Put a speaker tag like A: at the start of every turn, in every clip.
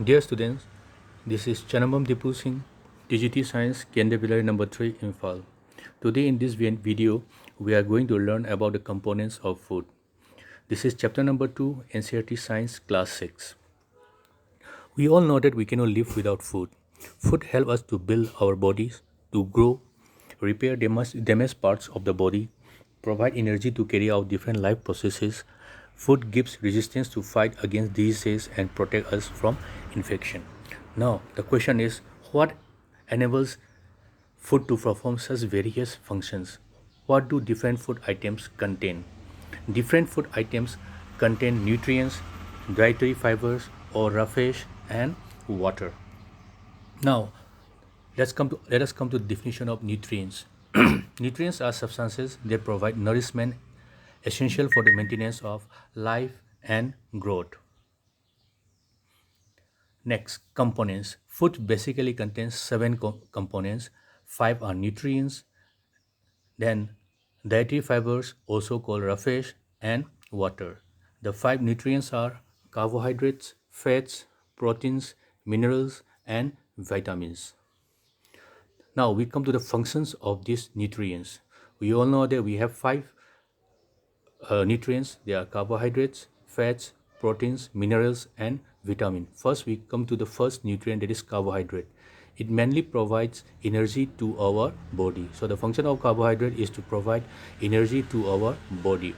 A: Dear students, this is Chanambam Dipu Singh, TGT Science, Kendra number 3, Imphal. Today in this video, we are going to learn about the components of food. This is chapter number 2, NCERT Science, class 6. We all know that we cannot live without food. Food helps us to build our bodies, to grow, repair damaged parts of the body, provide energy to carry out different life processes. Food gives resistance to fight against diseases and protect us from infection. Now, the question is, what enables food to perform such various functions? What do different food items contain? Different food items contain nutrients, dietary fibers, or roughage, and water. Now, let us come to the definition of nutrients. Nutrients are substances that provide nourishment essential for the maintenance of life and growth. Next, components. Food basically contains seven components. Five are nutrients, then dietary fibers, also called roughage, and water. The five nutrients are carbohydrates, fats, proteins, minerals, and vitamins. Now we come to the functions of these nutrients. We all know that we have five nutrients. They are carbohydrates, fats, proteins, minerals, and vitamin. First, we come to the first nutrient, that is carbohydrate. It mainly provides energy to our body. So the function of carbohydrate is to provide energy to our body.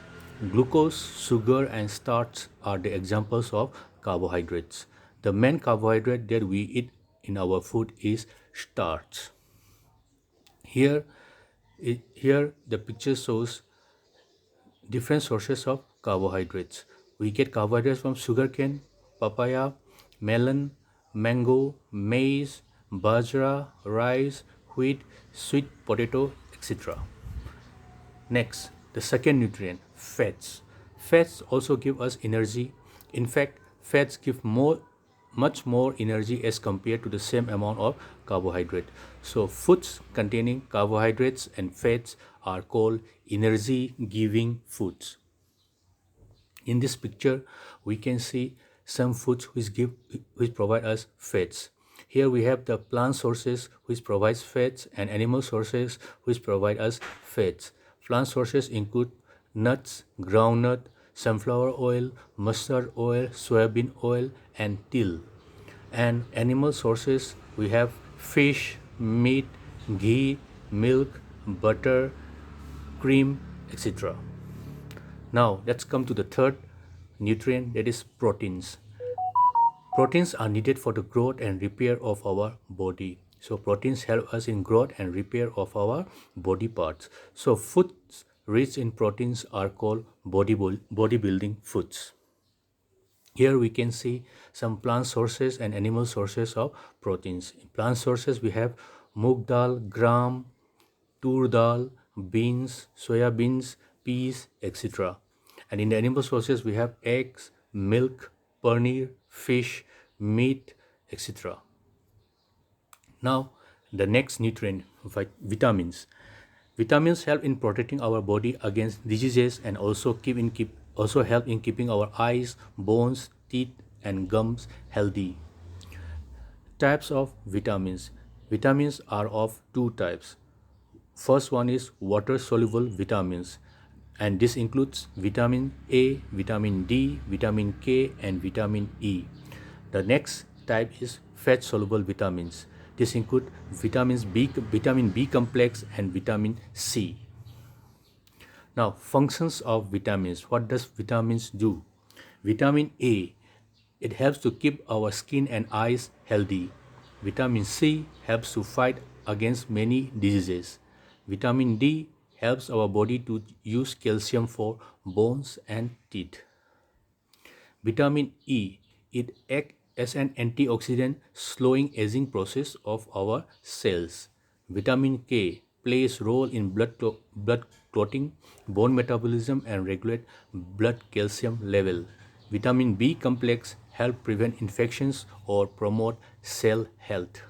A: Glucose, sugar, and starch are the examples of carbohydrates. The main carbohydrate that we eat in our food is starch. Here, here the picture shows different sources of carbohydrates. We get carbohydrates from sugarcane, papaya, melon, mango, maize, bajra, rice, wheat, sweet potato, etc. Next, the second nutrient, fats. Fats also give us energy. In fact, fats give much more energy as compared to the same amount of carbohydrate. So foods containing carbohydrates and fats are called energy giving foods. In this picture, we can see some foods which provide us fats. Here we have the plant sources which provides fats and animal sources which provide us fats. Plant sources include nuts, groundnut, sunflower oil, mustard oil, soybean oil, and till. And animal sources, we have fish, meat, ghee, milk, butter, cream, etc. Now let's come to the third nutrient, that is proteins. Proteins are needed for the growth and repair of our body. So proteins help us in growth and repair of our body parts. So foods rich in proteins are called bodybuilding foods. Here we can see some plant sources and animal sources of proteins. In plant sources we have moong dal, gram, tur dal, beans, soya beans, peas, etc. And in the animal sources we have eggs, milk, paneer, fish, meat, etc. Now the next nutrient, vitamins. Vitamins help in protecting our body against diseases and also help in keeping our eyes, bones, teeth, and gums healthy. Types of vitamins. Vitamins are of two types. First one is water soluble vitamins, and this includes vitamin A, vitamin D, vitamin K, and vitamin E. The next type is fat soluble vitamins. This include vitamin B complex, and vitamin C. Now, functions of vitamins. What does vitamins do? Vitamin A, it helps to keep our skin and eyes healthy. Vitamin C helps to fight against many diseases. Vitamin D helps our body to use calcium for bones and teeth. Vitamin E, it acts as an antioxidant, slowing aging process of our cells. Vitamin K plays role in blood clotting, bone metabolism, and regulate blood calcium level. Vitamin B complex help prevent infections or promote cell health.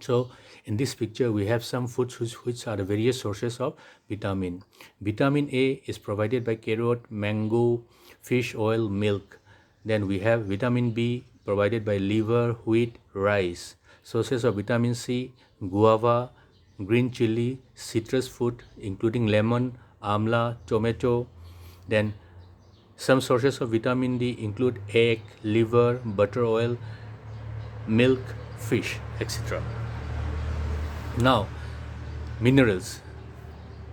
A: So in this picture we have some foods which are the various sources of vitamin. Vitamin A is provided by carrot, mango, fish oil, milk. Then we have vitamin B provided by liver, wheat, rice. Sources of vitamin C, guava, green chili, citrus fruit including lemon, amla, tomato. Then some sources of vitamin D include egg, liver, butter oil, milk, fish, etc. Now, minerals,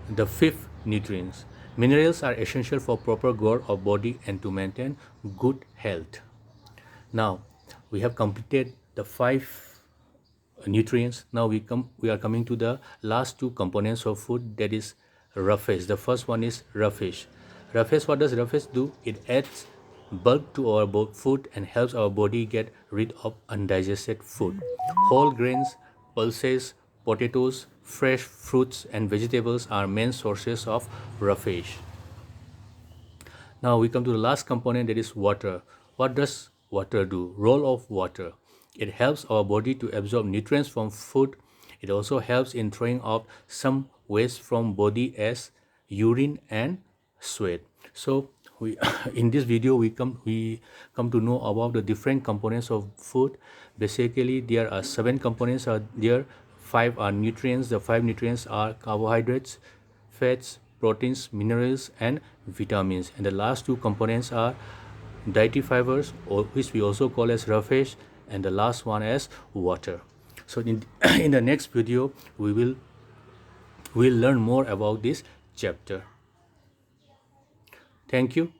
A: the fifth nutrients. Minerals are essential for proper growth of body and to maintain good health. Now, we have completed the five nutrients. Now we are coming to the last two components of food, that is roughage. The first one is roughage. Roughage, what does roughage do? It adds bulk to our food and helps our body get rid of undigested food. Whole grains, pulses, potatoes, fresh fruits and vegetables are main sources of roughage. Now we come to the last component, that is water. What does water do? Role of water. It helps our body to absorb nutrients from food. It also helps in throwing out some waste from body as urine and sweat. So we in this video we come to know about the different components of food. Basically there are 7 components are there. 5 are nutrients. The 5 nutrients are carbohydrates, fats, proteins, minerals and vitamins, and the last 2 components are dietary fibers, or which we also call as roughage, and the last one as water. So in in the next video we'll learn more about this chapter. Thank you.